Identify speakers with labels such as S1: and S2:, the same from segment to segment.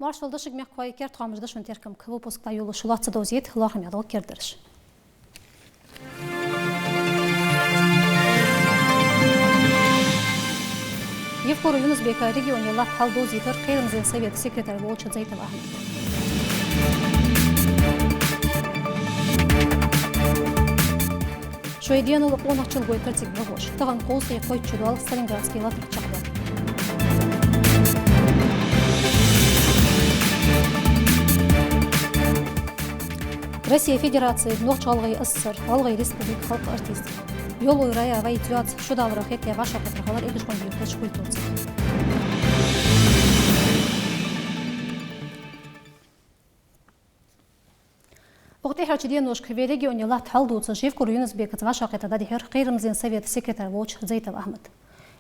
S1: Маршалдашык мягкой кер тхамждашын теркам к выпуск юлу шулатца дозит лахам ядал кердерш. Евкор Юнусбека регионе лат халдозитер Кайрымзен совет секретарь Волча Зайтов Ахмед. Шуэдиану лапонах челгой картик бавош. Таган коусы хой чудал Сталинградский латр чахда. Россия Федерации Норчалгай СССР Алгай Республик Халк Артист. Йолу Рая Вайтюац Шудаврах Экте Ваша Патрахалар Экишкон Бьютач Культурцев. وقتی هرچی نوشک و رژیونی لات حال دوست شیفکور یونسبیک تماشا قطع دادی هر قیرمزین سویت سکرتر ووچ زیتو احمد.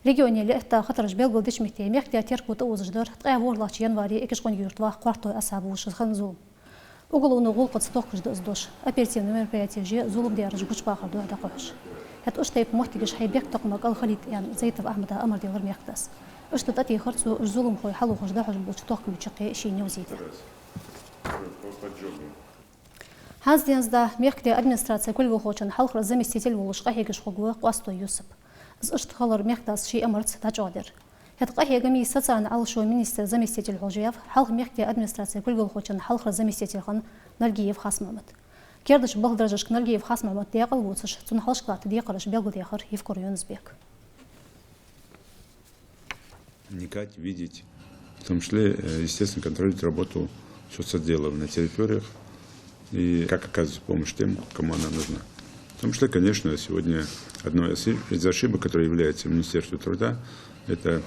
S1: رژیونی لات خطرش بلغودش میتی میختی ترکوت اوزجدار تقیور لاتش ینواری اکشکون یورتوا قارتو اسابوش خنزو. Уголовный гол под сток ждешь. Оперативное мероприятие же зулум диарж гучбахар до дакош. Это уж тайп мохтигиш хайбек токмак алхалит ян Зайтов Ахмада амар дилар мехтас. Уж тати харцу зулум хой халу хош дахож буч токм чaqi ши неузит. Хаздензда мехти администрация кульгу хочан халх заместитель волушка хегиш хогу Қуасто Юсуп. З ыштхалар мехтас ши амарц тачодер. هتقهي جميع ساتان على شو منستر زميستيل الحجيف حلق ميختي أدمنستراسية كل جل خوشن حلق زميستيل خان نرجيف خاص ممت كردش بغ درجش نرجيف خاص ممت ديقل وصش تنحلش قلات ديقلش بيلغو ديخر يفكر يونسبيك.
S2: Вникать, видеть, в том числе, естественно, контролировать работу соцотделов на территориях и как оказывать помощь тем, кому она нужна. В том числе, конечно, сегодня одной из ошибок, которая является Министерством труда, это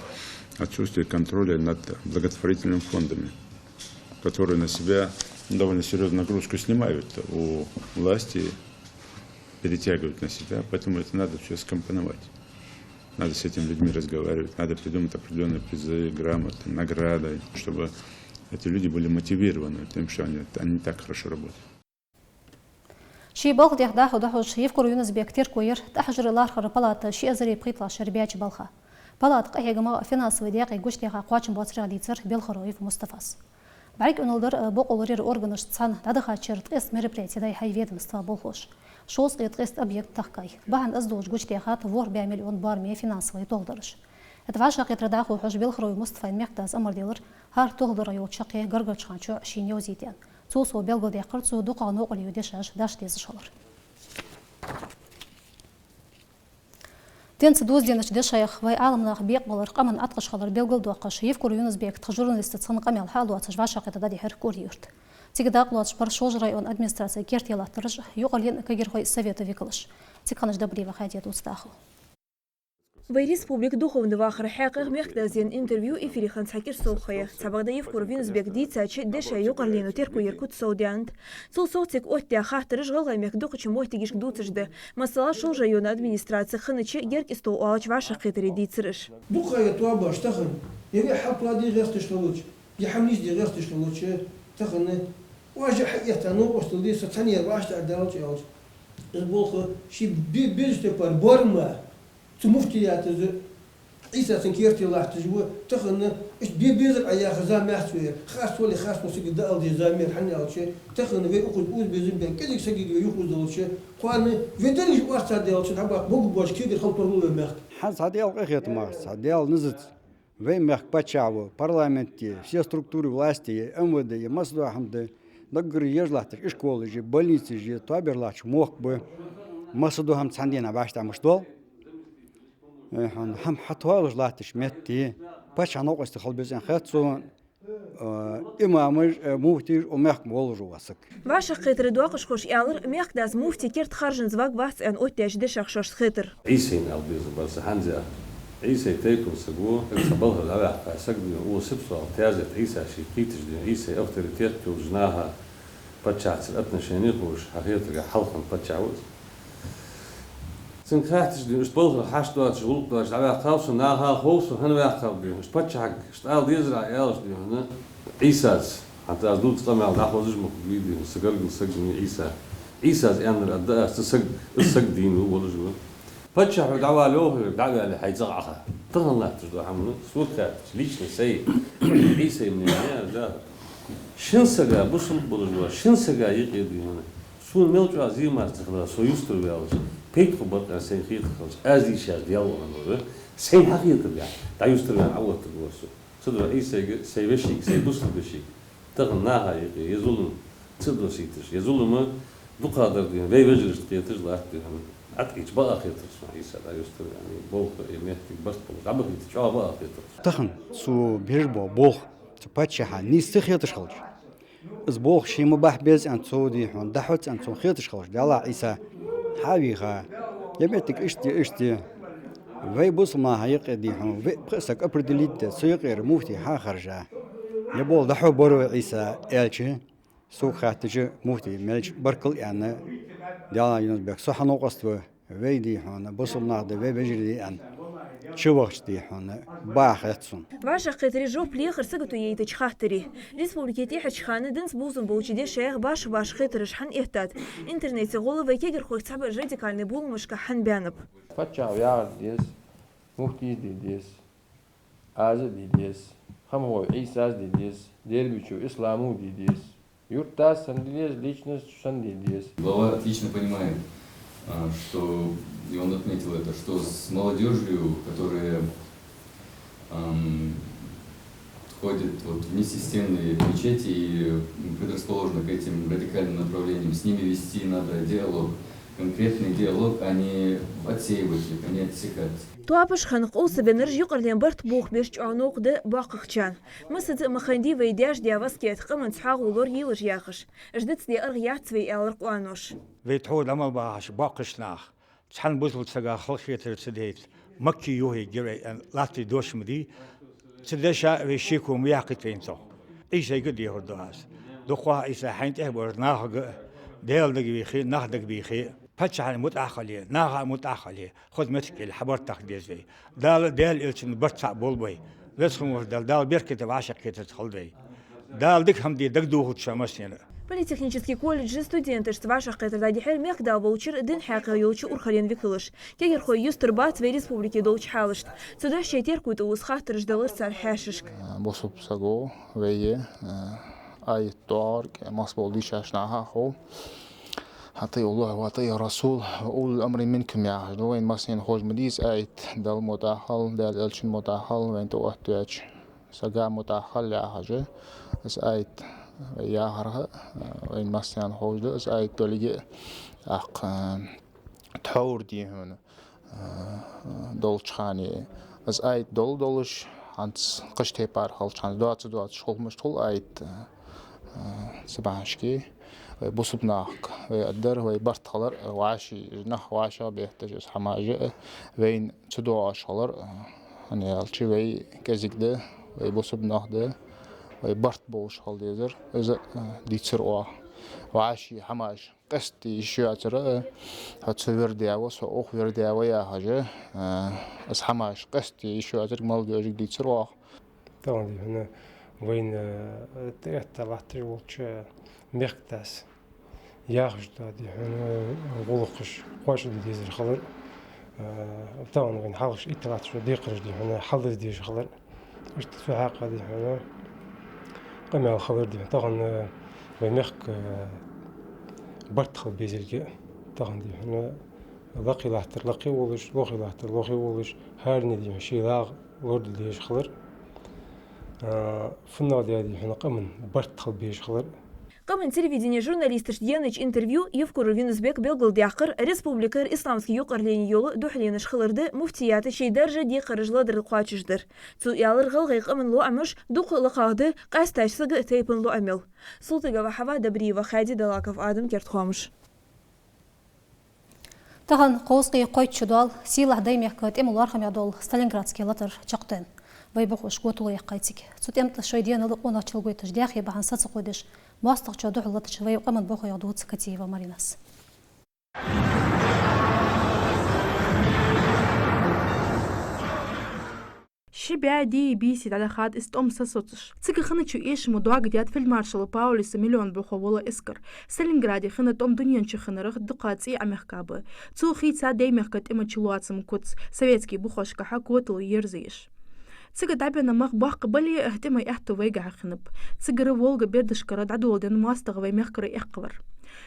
S2: отсутствие контроля над благотворительными фондами, которые на себя довольно серьезную нагрузку снимают у власти, перетягивают на себя, поэтому это надо все скомпоновать. Надо с этими людьми разговаривать, надо придумать определенные призы, грамоты, награды, чтобы эти люди были мотивированы тем, что они так хорошо работают.
S1: شي بالغ ديخ داخل داخل يفكر يونس بيكتير كوير تحجر الآخر بلات شي أزري بقيت لاش ربيعش بالخا بلات قهي جماعة فينانس ودياقي جوش ديخا قواتش بوتر ديتر بالخرويف مصطفاس بعد أنولدر بقولرير أورجانوش تصان دادخا شرط قيس مربريتي داي هاي فيد مستقبلهوش شوز قيس أبيك تحكي بهن أزدوج جوش ديخا تفور 4 مليون بارمي فينانس ويتولدرش اتفاش قيت رداخو حوش بالخروي مصطفى مقداس أمر ديلر هار تولدر يوت شقي غرغر شانشو شي نيوزيتين توسو بلغو ديقر تو دوقا نوقل يوديشاش داش ديز شلر تنس دوز دينش دشايخ واي عالمنا بيق بلر قمن أتقش خلر بلغل دوقش يفكر يونس بيك تجورناليست تصنق قميل حال واتش فاشا قيت دادي هر كوريورت تيك داقلواتش برشوج رايون أدمنستراسيا كيرت يلا ترج يقلين كجير خوي سويتا ويكلش تيكانش دبري وخاتيا دوستاخو
S3: В республик духовного ахрахяка мехтазен интервью эфире хансакир солхая. Сабагда евкур Винсбек дицачи деша юқарлину терку еркут саудиант. Сол социк оття хахтырыш галга мех духачи мойтигиш гдуцажды. Масала шол район администрация хынычи ерк исто уалач ваша хитри дицырыш.
S4: Духая туаба штахан. Яви хаплади гастыш луч. Яхамнис ди гастыш луч. Таханы. Важа хаята но осталди сатания вашта адалч ялч. Изболха ши бизте пар барма. تمفتيات عيسى سنكيرتي الله تجوا تخن إيش بيزر أيها خزام محسوير خاص ولا خاص مسك الدال دي زامير حني أو شيء تخن في أخذ أوز بيزن بين كذا سجل يأخذ أو شيء قارن فيدرج واسع دي أو شيء تبغى بوق باش كيدر خلط روله مخ
S5: حس هديال أخيط مارس هديال نزت وين مخ بتشعو парламенте все структуры власти МВД مسدو حمد نقدر يجلاتش إشكول جي больницы جي توابرلاش موق ب مسدو هم عندنا باش تعمشتول هم حطوالش لاتش متي باش أنا قصت خلبزين خاتون إمامج مفتي ومحك مولج واسك.
S3: Ваша خطر دواقش خوش يالر ميخ داز مفتي كيرت خارجن زواج واس أن أوتيش دشخ شوش خطر.
S6: عيسى نالبيز بس حنزة عيسى تيكون سجوا سبلها العلاقة فسجوا وسبسوا تازت عيسى شيء قيتش دي عيسى أوتوريتيت توجناها بتشعت الأتنا شنيقوش حقيقة حلقا بتشعوز. سن كاتش دي اشتبلها حاش دوات شغل دوات على خاص ناها خوص وهنا واقع دي اشتبتشعك اشتغل دي يزرع يالش دي هنا عيساس حتى أزدود طمع داخل زجمك بيدي سجل سجل عيساس يعني الأداء السج دين هو ولا جوا بتشعك دعوة له دعوة اللي حيزرعها طهن لا تجدو حمله صوت كاتش ليش نسي عيسى من يعني ده شنسجا بوصل بولجوا شنسجا يقيدي هنا شو الملجوا زي ما استخدم سويس تربيالش بيت خبط عشان خيط خلاص أزي شاش ديالو أنا سين حقيقة تربيع تعيش تربيع عوض تقولسو صدق أي سيبشيك سيبوصل بشيك تغناها يظلم تصدق سيتش يظلم ما بقدر دي في وجهش تقيتش لا عتقيش بقى خيطش ما يسال يستر يعني بوق يمهتك بس بوق عبك تشوا بقى خيطش
S5: تخن سو بيربو بوخ تباتشها نيست خيطش خلش از بوخ شي مباح بيز ان سودي هون دحوت ان سو خيطش خلش دالا عيسى حاويها يمتك اشتي في بوصما هيق دي هون في بقسك ابر ديليت سيقير مفتي ها خرجا يبول دحو برو عيسى الشي سو خاتج مفتي ملج بركل يعني دالا يونس بك صح نوقستو في دي هون بوصلنا ده في بجري ان شو وقت دي هون باخاتسون
S3: Ваша қытыры плехыр сығыту ейті чхақтыры. Республикеті хачханы дынс бұлзын бұлчыде шайық баш қытыры шхан ехтад. Интернете ғолы вайкегер қойқсабы радикальный болмышқа хан бәніп.
S7: Патчау яғыр дес, мұхти дес, азы дес, хамой Исаз дес, дербичу исламу дес, юртас дес, личность сан дес.
S8: Глава отлично понимает, что, и он отметил это, что с молодежью, которая ходит вот в несистемные мечети и предрасположена к этим радикальным направлениям, с ними вести надо диалог, конкретный диалог, а не отсеивать их, а не отсекать.
S3: Туапыш ханық ол сабенір жүқірлен бұрт бұқ беш чуануқды бақықчан. Мысыды маханди вейдяж диавас кет қымын цхақ олар еліж яқыш. Ждыц де ұрг яцвей әлір қуанош.
S9: ويتحول لما باش باقش ناخ تحن بوزل تسقى خلقية السديت مكي يوهي جري لاتي دوش مدي تدشا ويشيكو مياقي تينتو إيش يقد يهردو هاس دقوا إيسا حينت إهبور ناخ ديال دق بيخي ناخ دق بيخي باتشان متأخلية ناخ متأخلية خذ متك الحبر تاخديزي دال إلشن برتع بولبي لسخم دال بيركت وعشق كت تخلدي دال دك هم دي دق دوخ تشامسين.
S3: Политехнический колледж студенты ваших катердади хельмех дал волчер дын хакы юлчу урхален викылыш. Кегер хой юстырбат в республике долч халышт. Сюда щетер куйта усхахтыр ждалыр сар хашишк.
S7: Босуп саго вее ай туар масбол дишашнаха хо. حتى الله وعطي رسول أول الأمر منكم يا عهد وين مسين خوج مديس آيت دال متاحل دال إلشن متاحل وين توقتيش سجا متاحل يا حاجة بس آيت يا هرها وين مسين خوج ده بس آيت تولي أق تحور دي هنا دولش خاني بس آيت دولش عند قشتي بار خالص عند دوات شغل مش طول آيت سبعشكي بوصب ناق ويقدر ويبرت خلر وعاشي جناح وعاشا بيحتاج حماجة وين تدو عشالر يعني الشي وي كزيك ده ويبوصب ناق ده ويبرت بوش خال ديزر إذا ديتسر وعاشي حماج قستي شياتر هتصور دياوة سوق ور دياوة يا حاجة اس حماج قستي شياتر مال ديوجك ديتسر
S10: طبعا هنا وين تلاتر وش مقدس ياخش دادي هنا غلقش قاش ديزر خلر طبعا وين حالش إطلاعات شو ديقرش دي هنا حظ ديش خلر إيش تفاحق دي هنا قمع الخلر دي طبعا وين مخ برتخل بيزلجة طبعا دي هنا لقي لحتر لقي ولش لقي لحتر لقي ولش هارني دي شيء لاغ ورد ديش خلر فنا دي هنا قمن برتخل بيش خلر
S3: Камен телевидение журналисты жденыч интервью Евкуру Винусбек Белгалдяқыр республикар исламский юқарлени йолы духленыш хылырды муфтияты шейдаржа ди қарыжладыр қуачыждыр. Цу ялыр ғылғай қамын ло амыш дұқылы қағды қасташсығы тейпін ло амел. Султыгава Хава Добриева Хади Далаков Адам Кертхомыш.
S1: Таған қоғызқи қойтшыдуал силах даймеккат эмулархам ядол Сталинградский латыр чақтын. Вайбуқуш готулы яққайтик. Цутемті шойден ылы он ачылгой тыждяхи бахан сацы қойдыш. Мастық чаду ғылатыш вайу қамын бұқы яғдуы Цикатиева Маринас.
S11: Шибя ди биси дадахат ist сасотыш. Цика хынычу еш мудуа гдят фельдмаршала Паулиса миллион буховола эскар. Сталинграде хына том дуньянчы хынырых дукаци амехкабы. Цу хица деймехкат има чилуацам куц. Советский бухошка хакуатыл ерзыеш. تسجى دعبنا مخ باق قبلي اهتمي احتو ويجع خنب تسجى وولجا بيردش كرد عدول دين مواستغ ويمخكر اقور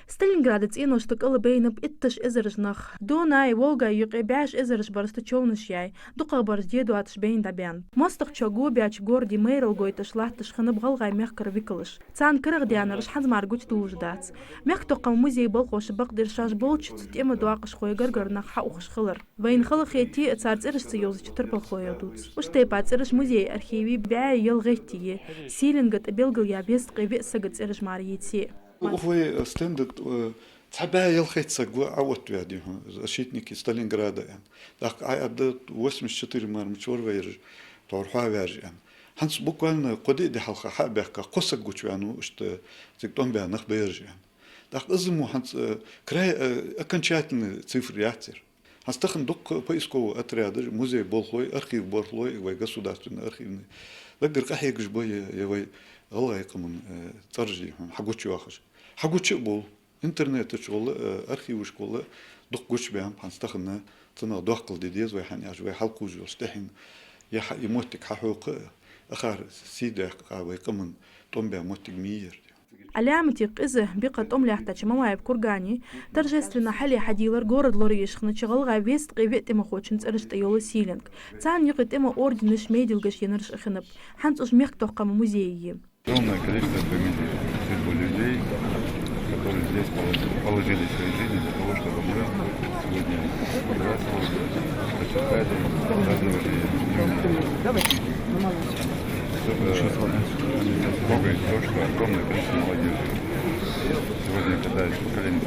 S11: ستالينغراد تسينو شتقل بينب اتش ازرج نخ دوناي وولجا يقي باش ازرج برست تشونش ياي دقا برز ديدو اتش بين دابيان مواستغ تشوغو بياش غوردي ميرل غويتش لاحتش خنب غلغاي مخكر ويكلش تسان كرغ ديانا رش حد مارغوش توج دات مخ قم موزي بلقوش بقدر شاش بولش تتيما دواقش خوي غرغر نخ حقوخش خلر وين خلق يتي تصارت ارش سيوز تربل خويا دوت وشتي بات ارش موزي ارخيوي باي يلغيتي سيلنغت بيلغل يا بيستقي بيسقت ارش ماريتي
S12: أخوي ستندك تعبها يلخيت سقوا عوضت يعني أشيتني ستالينغرادا يعني داك عاد واسم الشتير مار مشور وير تورحوا وير يعني هنس بوكوان قدي دي حلقة حابك قصة قوش يعني اشت تكتون بها نخ بيرج يعني داك أزمو هنس كراي أكن شاتن صفر ياتر هنس تخن دق بيسكو أتريادر موزي بولخوي أرخيف بولخوي ويقصو داستون أرخيف لقر قحيك جبوي يوي الله يقمن ترجي حقوش واخش حقوش بول إنترنت شغل أرخيف شغل دق قوش بهم هنستخدمنا تنا دقل ديز ويحن يجوا حلقو جو استحين يموتك حقوق أخر سيدة ويقمن توم بهم موتك مير
S11: علامتي قزه بقت لحتاج مواعب كورغاني ترجسترنا حلي حديلر غورد لوريش خنا شغل غايست قيبت ما خوتشنت ارشت يول سيلنج تان يقت اما اوردنش ميدلغش ينرش اخنب حنص ميخ توقم музеи.
S2: Огромное количество фамилий, судьбу людей, которые здесь положили свои жизни для того, чтобы мы сегодня здравствовали, почитали, праздновали трогает то, что огромное количество молодежи. Сегодня, когда еще поколение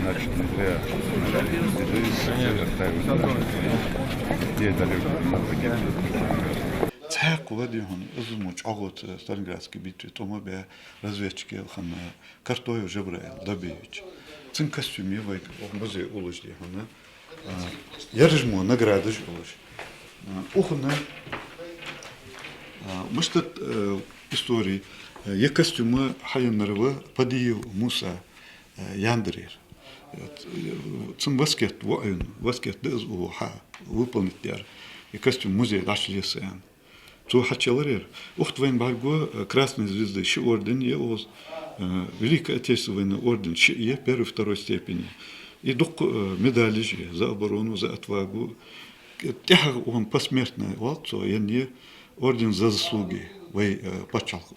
S2: значит, не зря отстаивают те далекие науки.
S12: تحق وديهم أزموج عقود ستالينغرادسكي بيتو توما بيا разведчики خم كارتوي وجبرائيل دبيج تنكسومي ويك مزي أولش دي هنا يرجمو نقرادج أولش أخنا مشتت истории يكستوما حيا نروا بديو موسى ياندرير تم واسكت وعين واسكت دز وها выполнить дяр يكستوم музей داشليس يعني تو حتشلرير أخت وين بعرقو красной звезды شي орден يوز Великой Отечественной орден ши первой второй степени и док медали за оборону за отвагу тех он посмертно вот то я орден за заслуги وي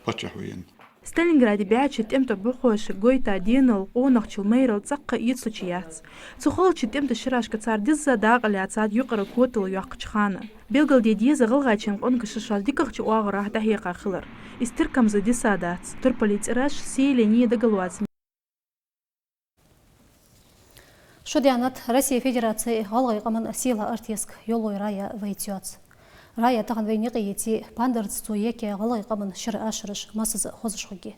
S12: باتشاوين
S11: ستالينغراد بيعتشت امتى بخوش جويتا دينل قونخشل ميرل تسق يتسوچيات سخولش امتى شراش كتار دزا داق اللي عصاد يقرا كوتل يقچخانه بيلغل دي ديز غلغاچن قونك ششال ديكخچ واغرا تحيقا خلر استركم زدي سادات تربليت راش سيليني دغلواц
S1: شديانات Россия Федерации غلغي قمن سيلا ارتيسك يولوي رايا ويتيوت رايا تغن وينيقيتي باندرتسو يكي غلغي قمن شر اشرش مسز خوزش خوغي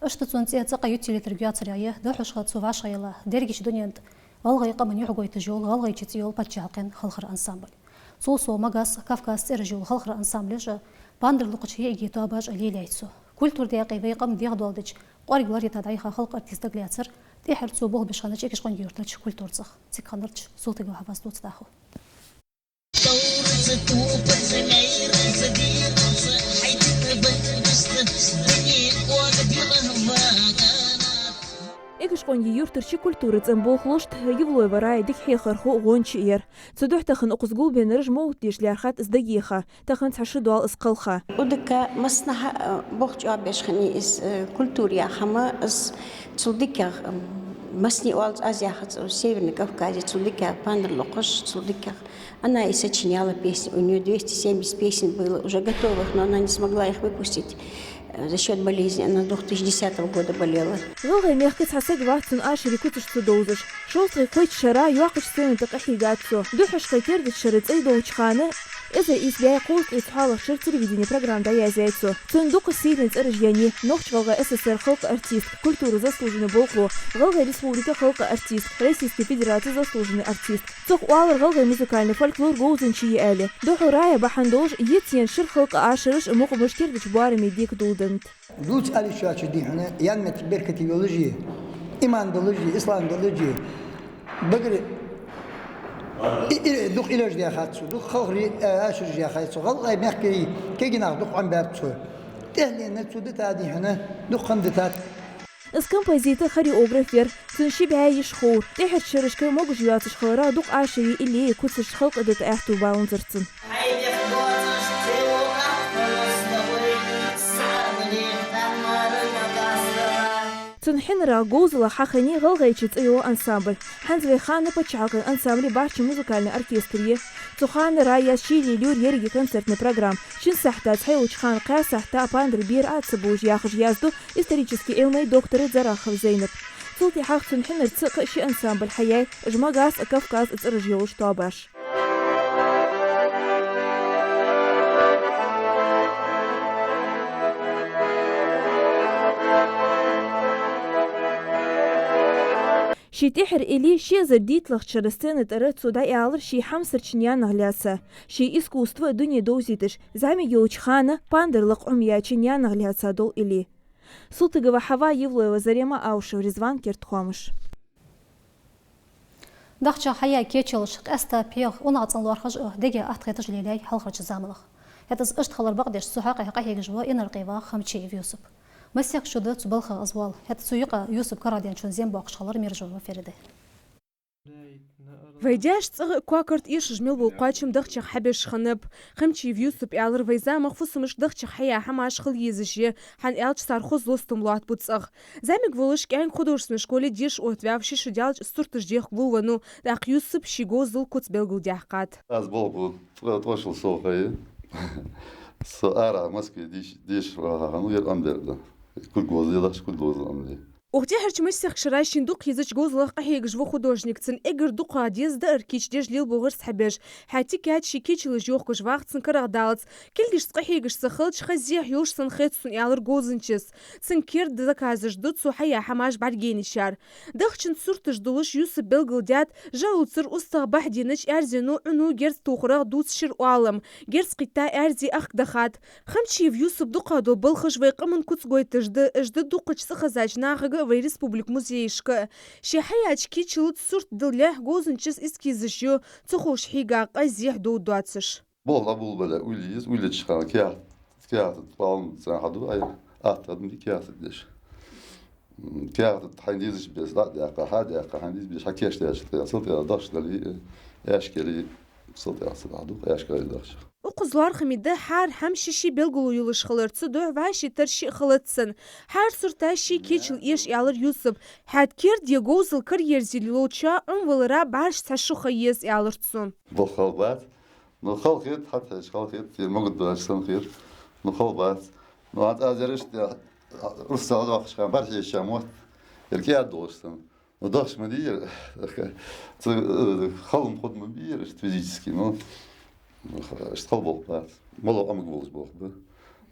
S1: اشتتونتي تقا يوتيليتر بياتريا دوحش خاتسو вашайла дергич донент غلغي قمن يحغوي تجول غلغي читиол патчалкын халқар ансамбль сосо магас кавказ эржул халқар ансамбль же бандырлыкчы еги туабаж алилайцу культур дияқи вейқам диғдолдыч قاريغلار يتدعيها خلق ارتيست غلياتر تحرصو بوه بشخانش اكش قن يورتاч культурцах цикханырч султыга хавас доцтаху
S3: إيش قن يورترشي كولتورة تنبول خلوشت يبلو وراي ديك حيخر خو غونشير تدوح تخن أقصقول بين رجمو تيش ليرخات إزدقيخة تخن تحشر دوال إسقلخة
S13: ودك مصنع بوخج أبيش خني إس كولتوريا خما إس تصدق مصنع والز أزيا خت سيفن كافكازي تصدق باندر لقش تصدق أنا сочиняла песни, у нее 270 песен было уже готовых, но она не смогла их выпустить за счет болезни. Она 2010 года болела.
S3: غلغي ميخكت حساق واحد آشري كتش تدوزش شوصي قويت شرا يواقش سنة تقحي قاتسو دوحش قيتر تشرت أي دوش خانة إذا إيس بيا قولت إتحالة شر تلفزيوني программ دايا زيتسو صندوق السيرين تأرجياني نوخش غلغي СССР خلق ارتيست كультуру заслуженный болхло غلغي республика خلق артист Российской Федерации заслуженный артист цох уалр غلغي музыкальный фольклор гоузен чьи эли دوحو رايا بحندوش يتين شر خلق آشرش مخ مشكر بجباري ميديك دولدنت
S14: دوت علي شاشة دي هنا يانمت بركتيولوجيا إيمان دولوجيا إسلام دولوجيا بقري دوق إلاج دي خاتسو دوق خلري أشر دي خاتسو غلط مخكي كي جناح دوق عم بابتو تهلي نتسو دتادي هنا دوق خندتات
S3: Из композитор хореографер тунши бәйиш хор техер шырышкы могу жуятыш хора дук аши или куцыш хылк эдет эхту балынтырцын. Цунхенра гозла хахани галгайчит ио ансамбль. Ханзвей хана почалкан ансамбль барчи музыкальный оркестрие. Цухана рая шили люр ерги концертный программ. Чин сахта цхайуч хан ка сахта пандр бир ацбуж яхж язду исторический элмей доктор Зарахов Зейнеп. Цулти хах цунхенер цык ши ансамбль хаяй жмагас Кавказ цржьёуш табаш. شي تحر إلي شي زديت لخشرستين ترتسو دا يعلر شي حمسر چنيان نغلاسا شي إسكوستو دنيا دوزيتش زعمي يوچ خانة باندر لق عميا چنيان نغلاسا دول إلي سلطة حوا يفلو وزريما أوشو رزوان كرت خوامش
S1: دخشا حيا كيتشلش قاستا بيغ ونعطن لورخج دقيا أحتغيتش ليلاي حلخرج زاملخ هتز اشتخلر بقدش سحاقي حقايا جوا إن القيوا خمتشي فيوسب مسيق شدة تبلخ أزوال هتسويق يوسف كراديان شون زين باقش خلر ميرجوا فرده
S3: Вайдяш цыгы куакарт иш жмел булқачым дықчық хабеш ханып. Хымчи вьюсуп ялыр вайза махфусымыш дықчық хая хамаш хыл езіші хан ялч сархоз лостым луат буцық. Замик вылыш кән художественной школе деш отвявши шидялч стуртыш дех вулвану дақ Юсуп шиго зыл куц белгыл дяхкат.
S12: Аз болбу тошыл соқайы. Сара Москве деш хану ер амдерді. Күл гозы едаш күл гозы амды.
S3: Ухти харчмысях шарайшин дук языч гозлах ахег жво художникцин эгер дука дез да эркич деж лил бугыр схабеш хати кят шикичил жох гжвахцин карагдалц келдиш схахегш схылч хазих юшсын хэтсун ялыр гозынчис цин кер заказыш дут сухая хамаш баргенишар дыхчин суртыш дулыш Юсуп белгылдят жалуцыр устаг бахдиныч эрзену уну герц тухраг дутшир уалым герц кита эрзи ахдахат хамчи Юсуп дука до былхыш вайқымын куц гойтыжды ыжды дукыч схазач нагы в республик музейшка шихаяч кичилут сурт дылях гозынчис искизышю цухуш хига казих до 20.
S12: Болла бул беле уйлиз уйлечкан кят балым сахаду ай атадым кят деш. Кят хандиз без да хада хандиз без хакеш деш. Сылтя дашдали яшкели сылтя саду яшкели даш.
S3: Уқызлар хмиде хар хам шиши белгулу юлыш хылырцы до ваши терши хылытсын. Хар сурта ши кечил еш ялыр Юсуп. Хадкер дегозыл кыр ерзилоча ынвылыра баш сашуха ез ялырцун.
S12: Бұл халбат. Ну халхет хатта халхет могут дашсан хир. Ну халбат. Ну ат азериш русал вахшан барше шамот. Ерке адошсан. Ну даш мадир. Халм ход мобир физически, ну اشتغل بوقت ملو أمك بوز بوقت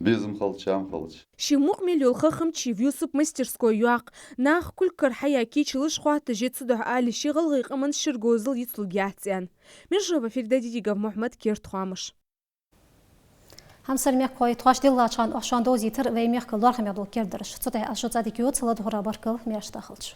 S12: بيزم خلط شام خلط
S3: شموق مليول خمتشي في يوسف مسترسكو ياق ناخ كل كر حيا كيتشلش خوات جيت صدح آل شغل غيق من شرغوزل يطل جاتيان من جواب فردا ديجا محمد كيرت خامش
S1: همسر ميخ كوي تواش ديلا چان احشان دوزي تر وي ميخ كلار خميدو كيردرش صدح اشو صديكيو صلاد هرا بركل مياش داخلش